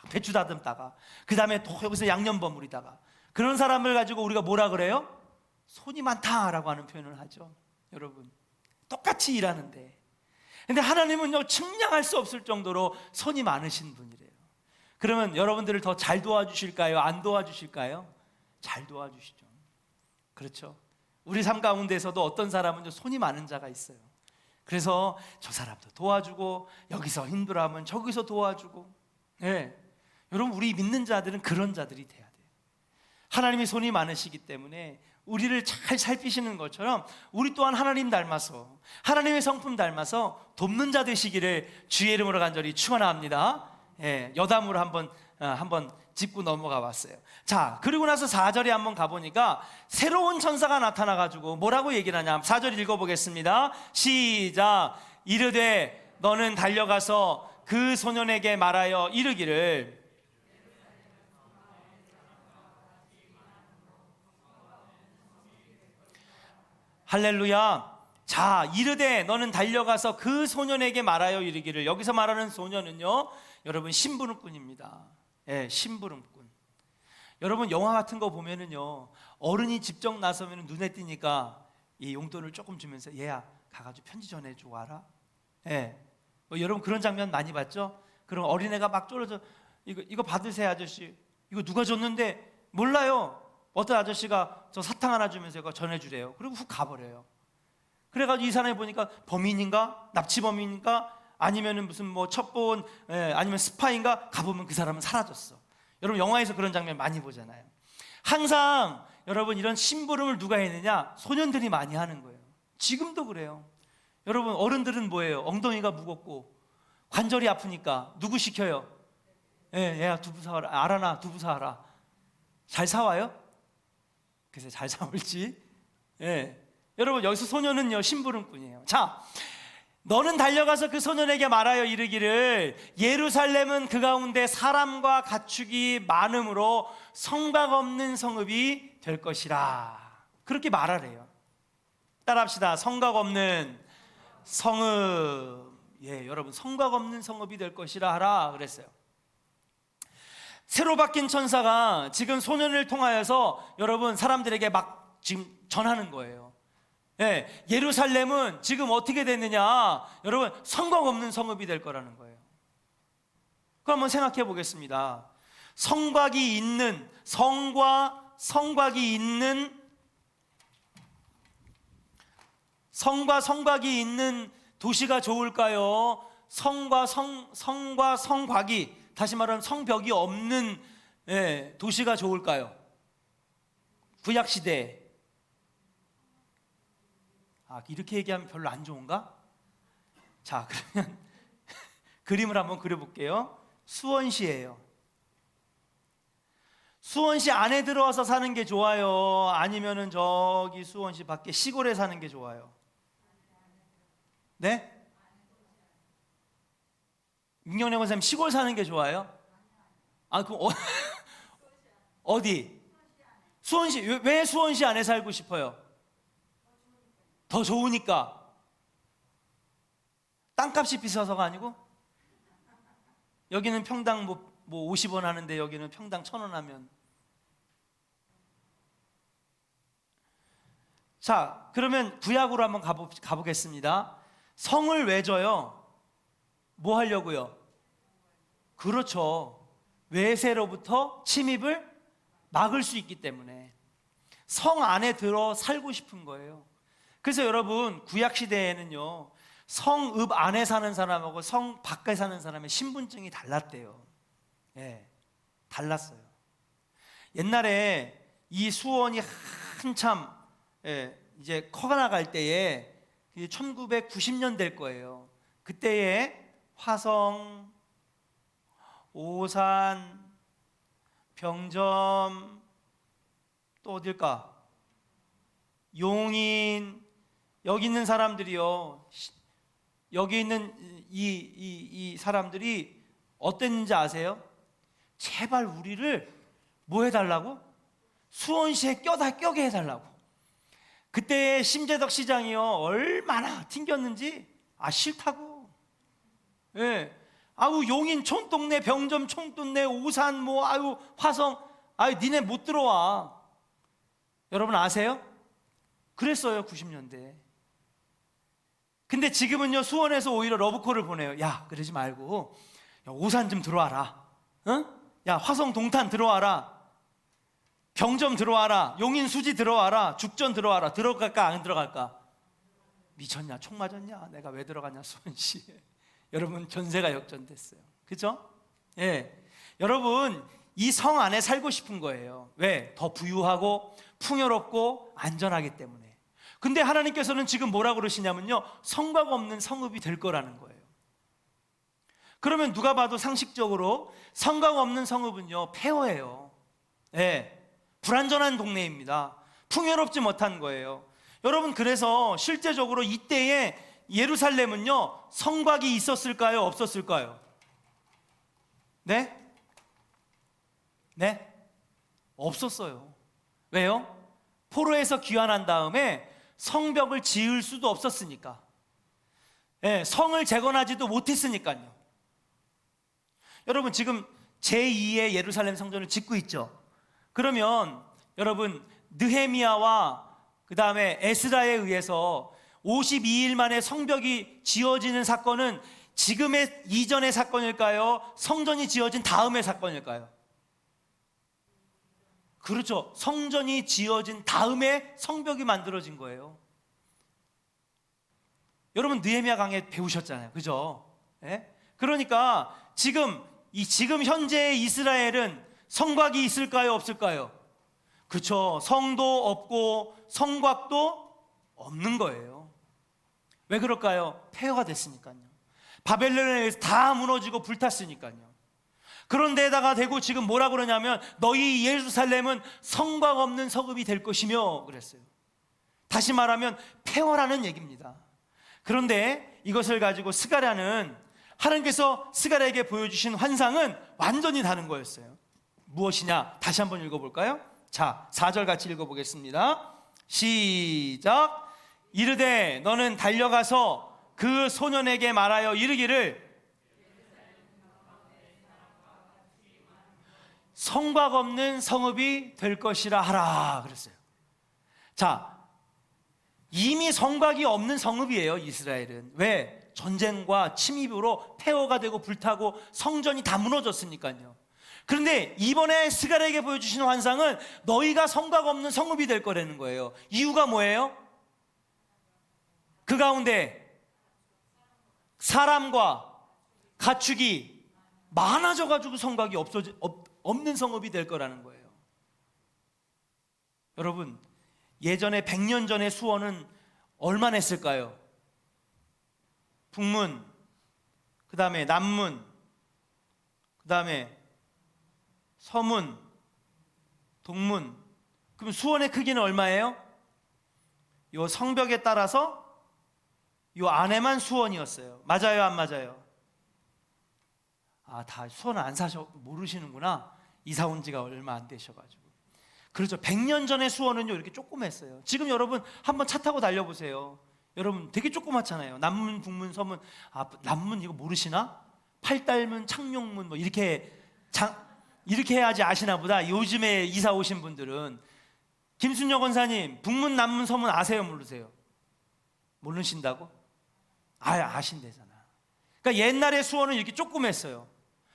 배추 다듬다가 그 다음에 또 여기서 양념 버무리다가, 그런 사람을 가지고 우리가 뭐라 그래요? 손이 많다라고 하는 표현을 하죠. 여러분, 똑같이 일하는데. 근데 하나님은요 측량할 수 없을 정도로 손이 많으신 분이래요. 그러면 여러분들을 더 잘 도와주실까요? 안 도와주실까요? 잘 도와주시죠. 그렇죠. 우리 삶 가운데서도 어떤 사람은 손이 많은 자가 있어요. 그래서 저 사람도 도와주고 여기서 힘들어하면 저기서 도와주고. 여러분, 우리 믿는 자들은 그런 자들이 돼야 돼요. 하나님이 손이 많으시기 때문에 우리를 잘 살피시는 것처럼 우리 또한 하나님 닮아서, 하나님의 성품 닮아서 돕는 자 되시기를 주의 이름으로 간절히 축원합니다. 여담으로 한번 짚고 넘어가 봤어요. 자, 그리고 나서 4절에 한번 가보니까 새로운 천사가 나타나가지고 뭐라고 얘기를 하냐. 4절 읽어보겠습니다. 시작. 이르되 너는 달려가서 그 소년에게 말하여 이르기를, 할렐루야. 자, 이르되 너는 달려가서 그 소년에게 말하여 이르기를. 여기서 말하는 소년은요 여러분 심부름꾼입니다. 심부름꾼. 여러분, 영화 같은 거 보면은요 어른이 직접 나서면 눈에 띄니까 이 용돈을 조금 주면서 얘야 가가지고 편지 전해주고 와라. 여러분 그런 장면 많이 봤죠? 그럼 어린애가 막 쫄아서 이거 받으세요 아저씨. 이거 누가 줬는데 몰라요. 어떤 아저씨가 저 사탕 하나 주면서 이거 전해주래요. 그리고 훅 가버려요. 그래가지고 이 사람이 보니까 범인인가? 납치범인인가? 아니면은 무슨 뭐 첩보원, 아니면 스파인가? 가보면 그 사람은 사라졌어. 여러분 영화에서 그런 장면 많이 보잖아요. 항상 여러분 이런 심부름을 누가 했느냐? 소년들이 많이 하는 거예요. 지금도 그래요. 여러분, 어른들은 뭐예요? 엉덩이가 무겁고 관절이 아프니까 누구 시켜요? 얘야 두부 사와라. 알아나 두부 사와라. 잘 사와요? 글쎄 잘 사올지. 여러분, 여기서 소년은요 심부름꾼이에요. 자, 너는 달려가서 그 소년에게 말하여 이르기를, 예루살렘은 그 가운데 사람과 가축이 많음으로 성곽 없는 성읍이 될 것이라. 그렇게 말하래요. 따라합시다. 성곽 없는 성읍. 여러분, 성곽 없는 성읍이 될 것이라 하라 그랬어요. 새로 바뀐 천사가 지금 소년을 통하여서 여러분 사람들에게 막 지금 전하는 거예요. 예루살렘은 지금 어떻게 됐느냐? 여러분, 성곽 없는 성읍이 될 거라는 거예요. 그럼 한번 생각해 보겠습니다. 성곽이 있는 성과 성곽이 있는 성과 성곽이 있는 도시가 좋을까요? 성과 성곽이 다시 말하면 성벽이 없는 도시가 좋을까요? 구약 시대에. 이렇게 얘기하면 별로 안 좋은가? 자, 그러면 그림을 한번 그려볼게요. 수원시예요. 수원시 안에 들어와서 사는 게 좋아요? 아니면은 저기 수원시 밖에 시골에 사는 게 좋아요? 네? 민경래 권사님 시골 사는 게 좋아요? 그럼 어디? 수원시. 왜 수원시 안에 살고 싶어요? 더 좋으니까. 땅값이 비싸서가 아니고? 여기는 평당 뭐 50원 하는데 여기는 평당 1,000원 하면. 자, 그러면 구약으로 한번 가보겠습니다. 성을 왜 줘요? 뭐 하려고요? 그렇죠. 외세로부터 침입을 막을 수 있기 때문에 성 안에 들어 살고 싶은 거예요. 그래서 여러분, 구약 시대에는요, 성읍 안에 사는 사람하고 성 밖에 사는 사람의 신분증이 달랐대요. 달랐어요. 옛날에 이 수원이 한참 이제 커나갈 때에 1990년 될 거예요. 그때에 화성, 오산, 병점, 또 어딜까? 용인, 여기 있는 사람들이요. 여기 있는 이 사람들이 어땠는지 아세요? 제발 우리를 뭐 해달라고? 수원시에 껴게 해달라고. 그때 심재덕 시장이요, 얼마나 튕겼는지 싫다고. 용인 촌동네, 병점 촌동네, 오산 화성, 니네 못 들어와. 여러분 아세요? 그랬어요, 90년대. 근데 지금은요, 수원에서 오히려 러브콜을 보내요. 야, 그러지 말고 오산 좀 들어와라. 야, 화성 동탄 들어와라. 병점 들어와라. 용인 수지 들어와라. 죽전 들어와라. 들어갈까 안 들어갈까? 미쳤냐? 총 맞았냐? 내가 왜 들어가냐, 수원시에. 여러분, 전세가 역전됐어요. 그죠? 여러분, 이 성 안에 살고 싶은 거예요. 왜? 더 부유하고 풍요롭고 안전하기 때문에. 근데 하나님께서는 지금 뭐라고 그러시냐면요, 성곽 없는 성읍이 될 거라는 거예요. 그러면 누가 봐도 상식적으로 성곽 없는 성읍은요, 폐허예요. 불안전한 동네입니다. 풍요롭지 못한 거예요. 여러분, 그래서 실제적으로 이때에 예루살렘은요, 성곽이 있었을까요? 없었을까요? 네? 없었어요. 왜요? 포로에서 귀환한 다음에 성벽을 지을 수도 없었으니까. 성을 재건하지도 못했으니까요. 여러분, 지금 제2의 예루살렘 성전을 짓고 있죠. 그러면 여러분, 느헤미야와 그 다음에 에스라에 의해서 52일 만에 성벽이 지어지는 사건은 지금의 이전의 사건일까요? 성전이 지어진 다음의 사건일까요? 그렇죠. 성전이 지어진 다음에 성벽이 만들어진 거예요. 여러분, 느헤미야 강해 배우셨잖아요. 그죠? 그러니까 지금 현재의 이스라엘은 성곽이 있을까요? 없을까요? 그렇죠. 성도 없고 성곽도 없는 거예요. 왜 그럴까요? 폐허가 됐으니까요. 바벨론에 의해서 다 무너지고 불탔으니까요. 그런데다가 대고 지금 뭐라 그러냐면 너희 예루살렘은 성곽 없는 성읍이 될 것이며 그랬어요. 다시 말하면 폐허라는 얘기입니다. 그런데 이것을 가지고 스가랴는, 하나님께서 스가랴에게 보여주신 환상은 완전히 다른 거였어요. 무엇이냐? 다시 한번 읽어볼까요? 자, 4절 같이 읽어보겠습니다. 시작. 이르되 너는 달려가서 그 소년에게 말하여 이르기를 성곽 없는 성읍이 될 것이라 하라 그랬어요. 자, 이미 성곽이 없는 성읍이에요, 이스라엘은. 왜? 전쟁과 침입으로 폐허가 되고 불타고 성전이 다 무너졌으니까요. 그런데 이번에 스가랴에게 보여주신 환상은 너희가 성곽 없는 성읍이 될 거라는 거예요. 이유가 뭐예요? 그 가운데 사람과 가축이 많아져가지고 성곽이 없는 성읍이 될 거라는 거예요. 여러분, 예전에 100년 전의 수원은 얼마나 했을까요? 북문, 그 다음에 남문, 그 다음에 서문, 동문. 그럼 수원의 크기는 얼마예요? 요 성벽에 따라서 요 안에만 수원이었어요. 맞아요, 안 맞아요? 다 수원을 안 모르시는구나. 이사 온 지가 얼마 안 되셔가지고. 그렇죠. 100년 전의 수원은요 이렇게 조그맸어요. 지금 여러분 한번 차 타고 달려보세요. 여러분 되게 조그맣잖아요. 남문, 북문, 서문. 남문 이거 모르시나? 팔달문, 창룡문 뭐 이렇게 해야지 아시나 보다. 요즘에 이사 오신 분들은. 김순혁 원사님, 북문, 남문, 서문 아세요, 모르세요? 모르신다고? 아신대잖아. 그러니까 옛날에 수원은 이렇게 조그맸어요.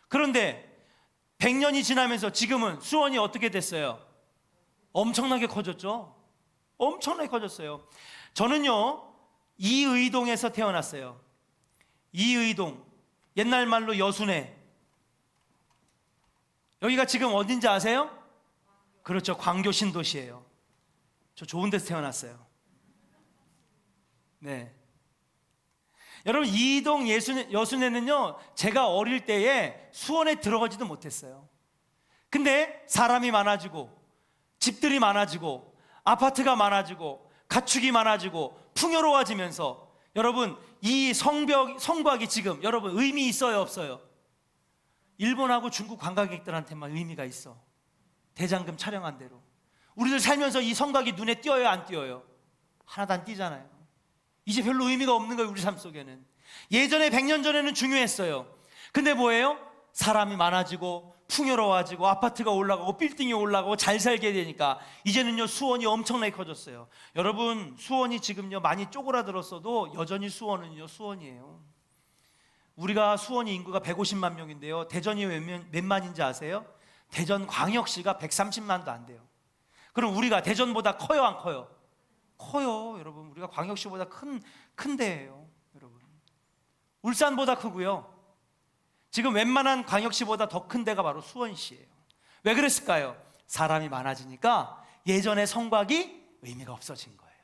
그런데 100년이 지나면서 지금은 수원이 어떻게 됐어요? 엄청나게 커졌죠. 엄청나게 커졌어요. 저는요 이의동에서 태어났어요. 이의동, 옛날 말로 여순회. 여기가 지금 어딘지 아세요? 그렇죠, 광교 신도시예요. 저 좋은 데서 태어났어요. 네. 여러분, 이의동 여순회는요 제가 어릴 때에 수원에 들어가지도 못했어요. 근데 사람이 많아지고 집들이 많아지고 아파트가 많아지고 가축이 많아지고 풍요로워지면서 여러분 이 성곽이 지금 여러분 의미 있어요, 없어요? 일본하고 중국 관광객들한테만 의미가 있어. 대장금 촬영한 대로. 우리들 살면서 이 성곽이 눈에 띄어요, 안 띄어요? 하나도 안 띄잖아요. 이제 별로 의미가 없는 거예요, 우리 삶 속에는. 예전에 100년 전에는 중요했어요. 근데 뭐예요? 사람이 많아지고 풍요로워지고 아파트가 올라가고 빌딩이 올라가고 잘 살게 되니까 이제는요 수원이 엄청나게 커졌어요. 여러분, 수원이 지금요 많이 쪼그라들었어도 여전히 수원은요 수원이에요. 우리가 수원이 인구가 150만 명인데요, 대전이 몇 만인지 아세요? 대전 광역시가 130만도 안 돼요. 그럼 우리가 대전보다 커요, 안 커요? 커요. 여러분, 우리가 광역시보다 큰 데예요. 여러분, 울산보다 크고요, 지금 웬만한 광역시보다 더 큰 데가 바로 수원시예요. 왜 그랬을까요? 사람이 많아지니까 예전의 성곽이 의미가 없어진 거예요.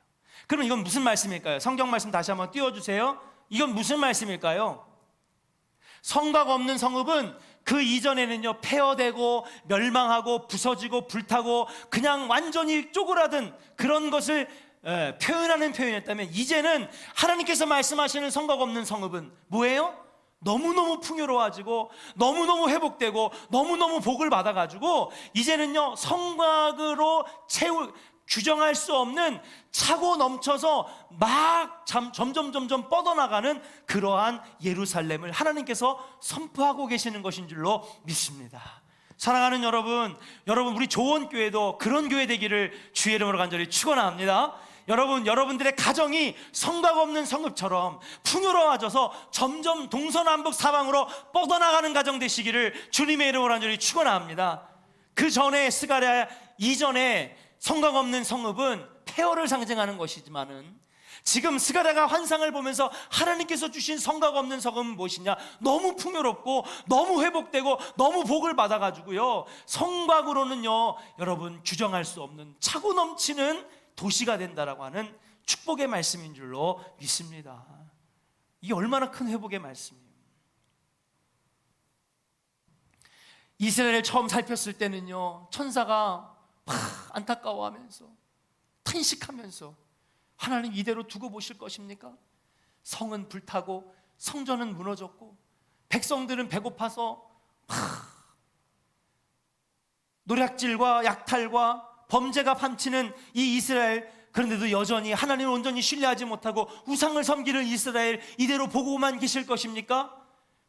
그럼 이건 무슨 말씀일까요? 성경 말씀 다시 한번 띄워주세요. 이건 무슨 말씀일까요? 성곽 없는 성읍은 그 이전에는요 폐허되고 멸망하고 부서지고 불타고 그냥 완전히 쪼그라든 그런 것을 표현하는 표현이었다면, 이제는 하나님께서 말씀하시는 성곽 없는 성읍은 뭐예요? 너무너무 풍요로워지고 너무너무 회복되고 너무너무 복을 받아가지고 이제는요 성곽으로 규정할 수 없는 차고 넘쳐서 막 점점 뻗어나가는 그러한 예루살렘을 하나님께서 선포하고 계시는 것인 줄로 믿습니다. 사랑하는 여러분, 우리 조원교회도 그런 교회 되기를 주의 이름으로 간절히 축원합니다. 여러분들의 가정이 성곽 없는 성읍처럼 풍요로워져서 점점 동서남북 사방으로 뻗어나가는 가정 되시기를 주님의 이름으로 간절히 축원합니다. 그 전에 스가랴 이전에 성곽 없는 성읍은 폐허를 상징하는 것이지만은 지금 스가랴가 환상을 보면서 하나님께서 주신 성곽 없는 성읍은 무엇이냐? 너무 풍요롭고 너무 회복되고 너무 복을 받아가지고요 성곽으로는요 여러분 규정할 수 없는 차고 넘치는 도시가 된다라고 하는 축복의 말씀인 줄로 믿습니다. 이게 얼마나 큰 회복의 말씀이에요. 이스라엘을 처음 살폈을 때는요 천사가 막 안타까워하면서 탄식하면서 하나님 이대로 두고 보실 것입니까? 성은 불타고 성전은 무너졌고 백성들은 배고파서 막 노략질과 약탈과 범죄가 판치는 이 이스라엘, 그런데도 여전히 하나님을 온전히 신뢰하지 못하고 우상을 섬기는 이스라엘 이대로 보고만 계실 것입니까?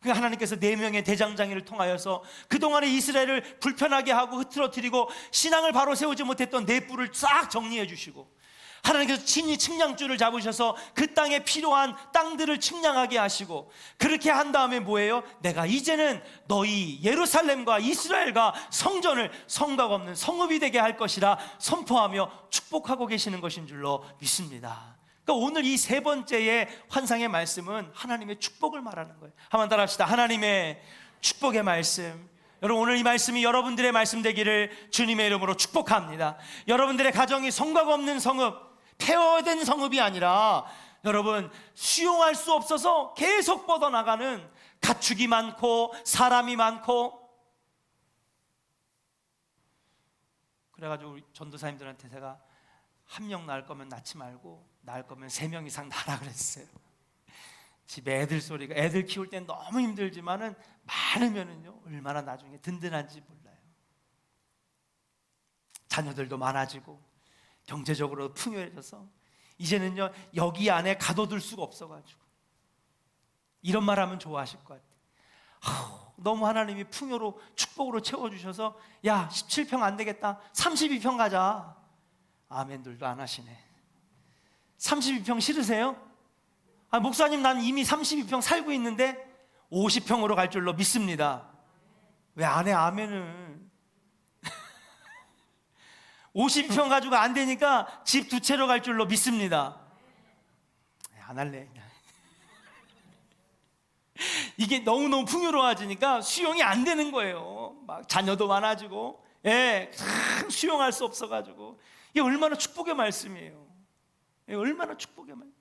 하나님께서 4명의 대장장이를 통하여서 그동안에 이스라엘을 불편하게 하고 흐트러뜨리고 신앙을 바로 세우지 못했던 네 뿔을 싹 정리해 주시고 하나님께서 친히 측량줄을 잡으셔서 그 땅에 필요한 땅들을 측량하게 하시고 그렇게 한 다음에 뭐예요? 내가 이제는 너희 예루살렘과 이스라엘과 성전을 성곽 없는 성읍이 되게 할 것이라 선포하며 축복하고 계시는 것인 줄로 믿습니다. 그러니까 오늘 이 세 번째의 환상의 말씀은 하나님의 축복을 말하는 거예요. 한번 따라 합시다. 하나님의 축복의 말씀. 여러분, 오늘 이 말씀이 여러분들의 말씀 되기를 주님의 이름으로 축복합니다. 여러분들의 가정이 성과가 없는 성읍, 폐허된 성읍이 아니라 여러분, 수용할 수 없어서 계속 뻗어나가는 가축이 많고 사람이 많고, 그래가지고 우리 전도사님들한테 제가 한 명 낳을 거면 낳지 말고 낳을 거면 3명 이상 낳으라 그랬어요. 집에 애들 소리가, 애들 키울 땐 너무 힘들지만은 많으면은요 얼마나 나중에 든든한지 몰라요. 자녀들도 많아지고 경제적으로 풍요해져서 이제는요 여기 안에 가둬둘 수가 없어가지고, 이런 말 하면 좋아하실 것 같아요. 너무 하나님이 풍요로 축복으로 채워주셔서 야 17평 안 되겠다 32평 가자. 아멘들도 안 하시네. 32평 싫으세요? 목사님 난 이미 32평 살고 있는데 50평으로 갈 줄로 믿습니다. 왜 안 해 아멘은? 50평 가지고 안 되니까 집 2채로 갈 줄로 믿습니다. 안 할래. 이게 너무너무 풍요로워지니까 수용이 안 되는 거예요. 막 자녀도 많아지고, 수용할 수 없어가지고. 이게 얼마나 축복의 말씀이에요. 얼마나 축복의 말씀.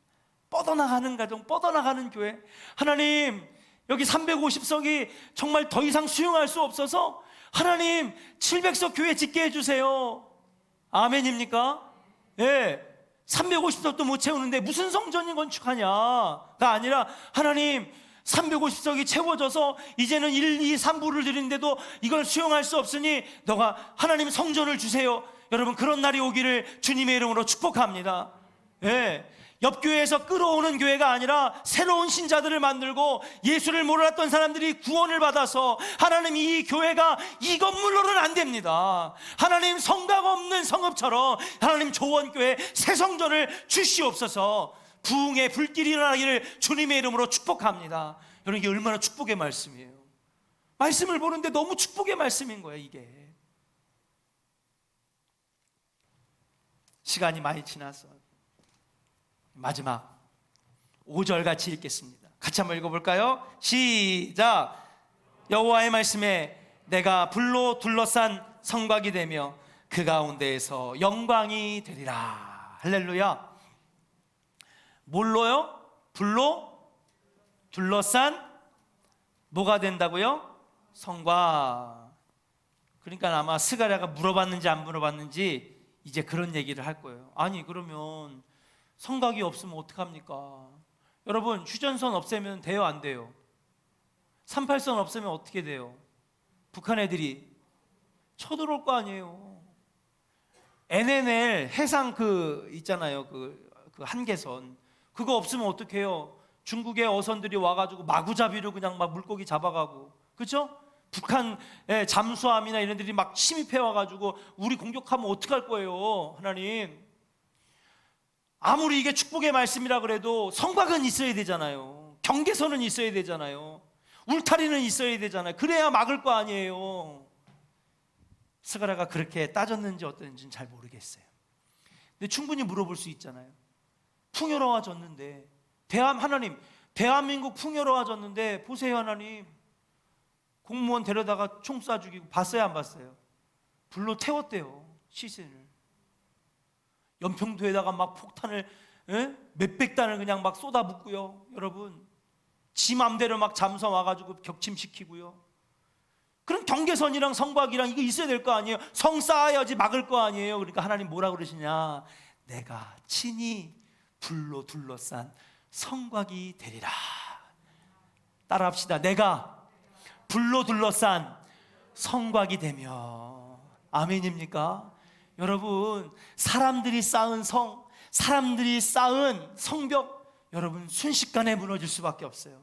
뻗어나가는 가정, 뻗어나가는 교회. 하나님, 여기 350석이 정말 더 이상 수용할 수 없어서 하나님 700석 교회 짓게 해주세요. 아멘입니까? 350석도 못 채우는데 무슨 성전이 건축하냐가 아니라 하나님 350석이 채워져서 이제는 1, 2, 3부를 드리는데도 이걸 수용할 수 없으니 너가 하나님 성전을 주세요. 여러분, 그런 날이 오기를 주님의 이름으로 축복합니다. 옆 교회에서 끌어오는 교회가 아니라 새로운 신자들을 만들고 예수를 몰랐던 사람들이 구원을 받아서, 하나님 이 교회가 이 건물로는 안 됩니다. 하나님 성가가 없는 성읍처럼 하나님 조원교회 새 성전을 주시옵소서. 부흥의 불길이 일어나기를 주님의 이름으로 축복합니다. 여러분, 이게 얼마나 축복의 말씀이에요. 말씀을 보는데 너무 축복의 말씀인 거예요. 이게 시간이 많이 지나서 마지막 5절 같이 읽겠습니다. 같이 한번 읽어볼까요? 시작. 여호와의 말씀에 내가 불로 둘러싼 성곽이 되며 그 가운데에서 영광이 되리라. 할렐루야. 뭘로요? 불로 둘러싼 뭐가 된다고요? 성곽. 그러니까 아마 스가랴가 물어봤는지 안 물어봤는지 이제 그런 얘기를 할 거예요. 아니 그러면 성곽이 없으면 어떡합니까? 여러분, 휴전선 없애면 돼요 안 돼요? 38선 없애면 어떻게 돼요? 북한 애들이 쳐들어올 거 아니에요. NNL 해상 있잖아요, 그 한계선, 그거 없으면 어떡해요? 중국의 어선들이 와가지고 마구잡이로 그냥 막 물고기 잡아가고, 그렇죠? 북한의 잠수함이나 이런 들이 막 침입해 와가지고 우리 공격하면 어떡할 거예요? 하나님, 아무리 이게 축복의 말씀이라 그래도 성곽은 있어야 되잖아요. 경계선은 있어야 되잖아요. 울타리는 있어야 되잖아요. 그래야 막을 거 아니에요. 스가랴가 그렇게 따졌는지 어땠는지는 잘 모르겠어요. 근데 충분히 물어볼 수 있잖아요. 풍요로워졌는데, 하나님, 대한민국 풍요로워졌는데 보세요. 하나님, 공무원 데려다가 총 쏴 죽이고 봤어요 안 봤어요? 불로 태웠대요. 시신을 연평도에다가 막 폭탄을 몇백 단을 그냥 막 쏟아붓고요. 여러분, 지 맘대로 막 잠수함 와가지고 격침시키고요. 그럼 경계선이랑 성곽이랑 이거 있어야 될 거 아니에요? 성 쌓아야지 막을 거 아니에요? 그러니까 하나님 뭐라 그러시냐? 내가 친히 불로 둘러싼 성곽이 되리라. 따라합시다. 내가 불로 둘러싼 성곽이 되며. 아멘입니까? 여러분, 사람들이 쌓은 성, 사람들이 쌓은 성벽, 여러분 순식간에 무너질 수밖에 없어요.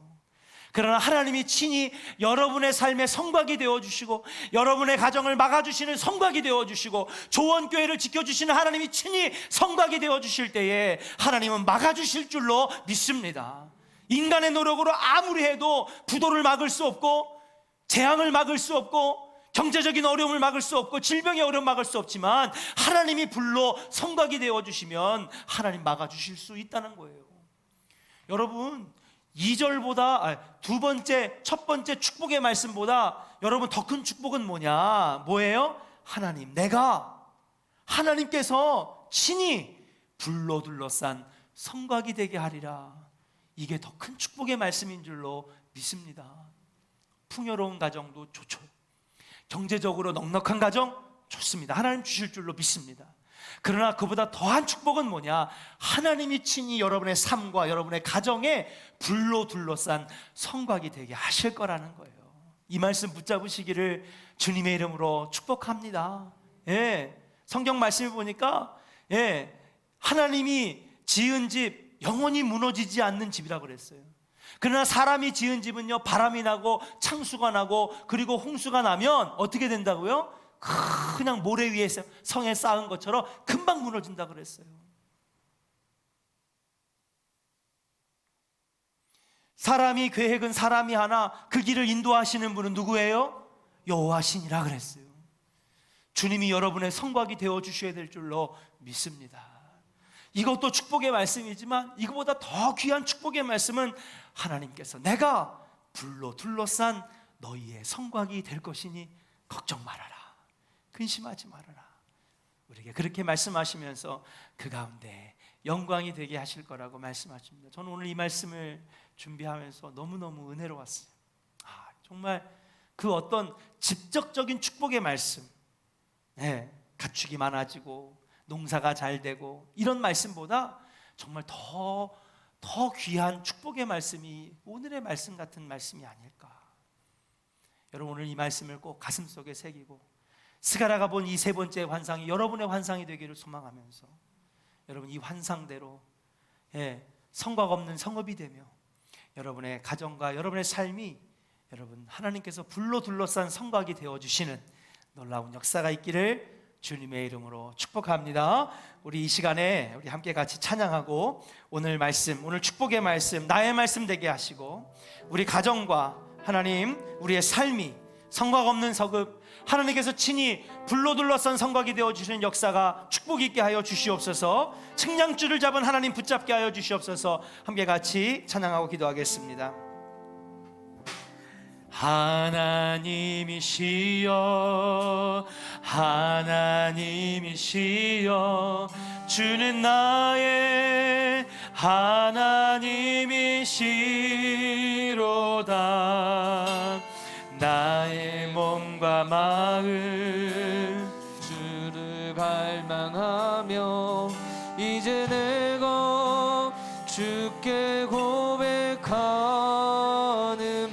그러나 하나님이 친히 여러분의 삶의 성곽이 되어주시고, 여러분의 가정을 막아주시는 성곽이 되어주시고, 조원교회를 지켜주시는 하나님이 친히 성곽이 되어주실 때에 하나님은 막아주실 줄로 믿습니다. 인간의 노력으로 아무리 해도 부도를 막을 수 없고, 재앙을 막을 수 없고, 경제적인 어려움을 막을 수 없고, 질병의 어려움을 막을 수 없지만 하나님이 불로 성곽이 되어주시면 하나님 막아주실 수 있다는 거예요. 여러분, 두 번째, 첫 번째 축복의 말씀보다 여러분 더 큰 축복은 뭐냐? 뭐예요? 하나님께서 친히 불로 둘러싼 성곽이 되게 하리라. 이게 더 큰 축복의 말씀인 줄로 믿습니다. 풍요로운 가정도 좋죠. 경제적으로 넉넉한 가정 좋습니다. 하나님 주실 줄로 믿습니다. 그러나 그보다 더한 축복은 뭐냐? 하나님이 친히 여러분의 삶과 여러분의 가정에 불로 둘러싼 성곽이 되게 하실 거라는 거예요. 이 말씀 붙잡으시기를 주님의 이름으로 축복합니다. 성경 말씀을 보니까 하나님이 지은 집 영원히 무너지지 않는 집이라고 그랬어요. 그러나 사람이 지은 집은요, 바람이 나고 창수가 나고 그리고 홍수가 나면 어떻게 된다고요? 그냥 모래 위에 성에 쌓은 것처럼 금방 무너진다고 그랬어요. 사람이 계획은 사람이 하나 그 길을 인도하시는 분은 누구예요? 여호와시니라 그랬어요. 주님이 여러분의 성곽이 되어주셔야 될 줄로 믿습니다. 이것도 축복의 말씀이지만 이거보다 더 귀한 축복의 말씀은 하나님께서 내가 불로 둘러싼 너희의 성곽이 될 것이니 걱정 말아라, 근심하지 말아라. 우리에게 그렇게 말씀하시면서 그 가운데 영광이 되게 하실 거라고 말씀하십니다. 저는 오늘 이 말씀을 준비하면서 너무너무 은혜로웠어요. 정말 그 어떤 직접적인 축복의 말씀, 가축이 많아지고 농사가 잘 되고 이런 말씀보다 정말 더 귀한 축복의 말씀이 오늘의 말씀 같은 말씀이 아닐까. 여러분 오늘 이 말씀을 꼭 가슴속에 새기고 스가랴가 본 이 세 번째 환상이 여러분의 환상이 되기를 소망하면서 여러분 이 환상대로 성곽 없는 성읍이 되며 여러분의 가정과 여러분의 삶이 여러분 하나님께서 불로 둘러싼 성곽이 되어주시는 놀라운 역사가 있기를 주님의 이름으로 축복합니다. 우리 이 시간에 우리 함께 같이 찬양하고 오늘 말씀, 오늘 축복의 말씀, 나의 말씀 되게 하시고 우리 가정과 하나님, 우리의 삶이 성곽 없는 성읍, 하나님께서 친히 불로 둘러싼 성곽이 되어주시는 역사가 축복 있게 하여 주시옵소서. 측량줄을 잡은 하나님 붙잡게 하여 주시옵소서. 함께 같이 찬양하고 기도하겠습니다. 하나님이시여, 하나님이시여, 주는 나의 하나님이시로다. 나의 몸과 마음 주를 갈망하며 이제 내가 주께 고백하는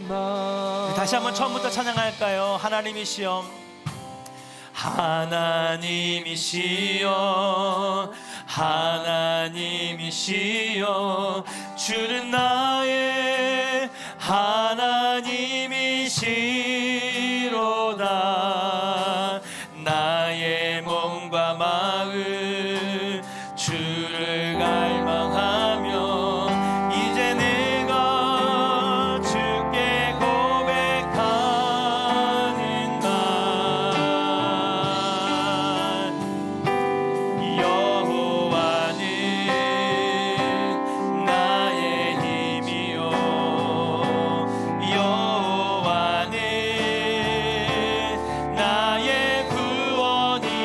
말. 다시 한번 처음부터 찬양할까요? 하나님이시여, 하나님이시여, 하나님이시여, 주는 나의 하나님이시로다. 나의 몸과 마음 주를 갈망하며 이제 내가 주께 고백하는 말. 여호와는 나의 힘이요, 여호와는 나의 구원이로다.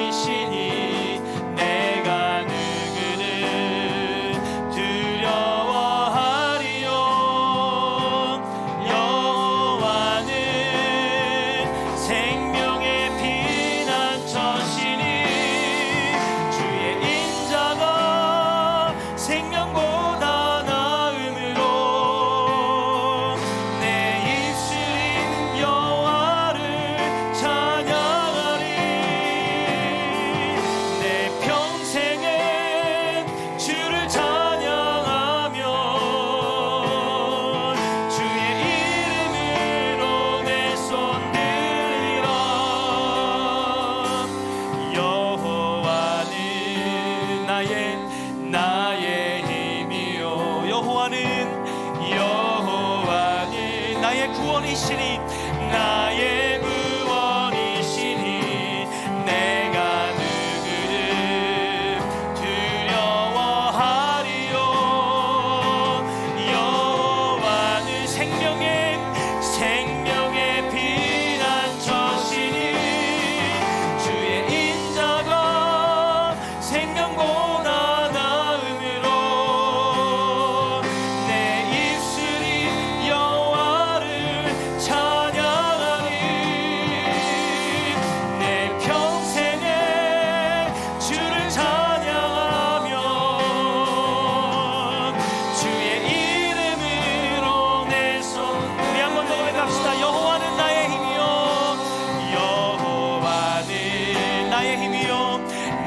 나의 힘이요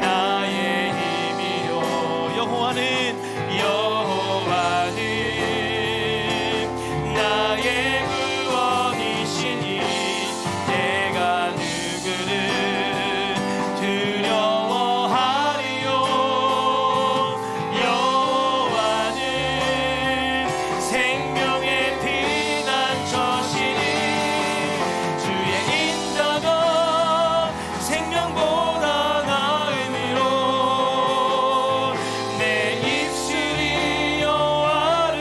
나의 힘이요 여호와는 나의 구원이시니 내가 누구를 두려워하리요 여호와는 생명의 피난처시니 주의 인자가 생명보다 나음이로 내 입술이 여호와를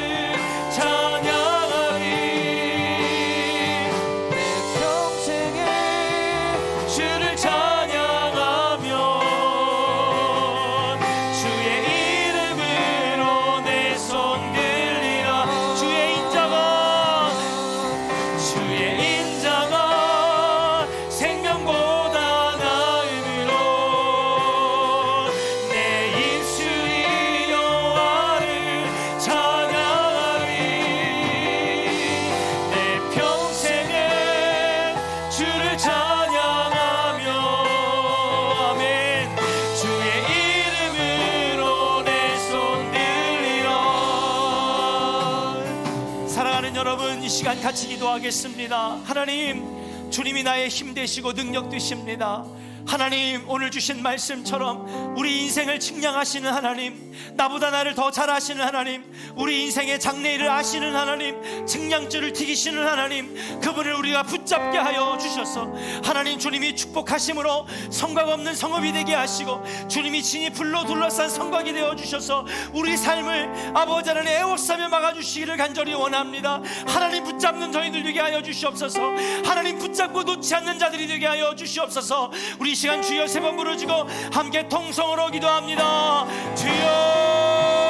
찬양하리 내 평생에 주를 찬양하며 주의 이름으로 내 손 들리라 주의 인자가 생명보다 나음으로 내 입술이 여호와를 찬양하리 내 평생에 주를 찬양하며 아멘 주의 이름으로 내 손 들리라 사랑하는 여러분 이 시간 같이 기도하겠습니다. 하나님 주님이 나의 힘 되시고 능력 되십니다. 하나님 오늘 주신 말씀처럼 우리 인생을 측량하시는 하나님 나보다 나를 더 잘 아시는 하나님 우리 인생의 장래일을 아시는 하나님 측량줄을 튀기시는 하나님 그분을 우리가 붙잡게 하여 주셔서 하나님 주님이 축복하심으로 성곽 없는 성읍이 되게 하시고 주님이 진히 불로 둘러싼 성곽이 되어 주셔서 우리 삶을 아버지 하나님 애워싸며 막아주시기를 간절히 원합니다. 하나님 붙잡는 저희들 되게 하여 주시옵소서. 하나님 붙잡고 놓지 않는 자들이 되게 하여 주시옵소서. 우리 이 시간 주여 세 번 부르짖고 함께 통성으로 기도합니다. 주여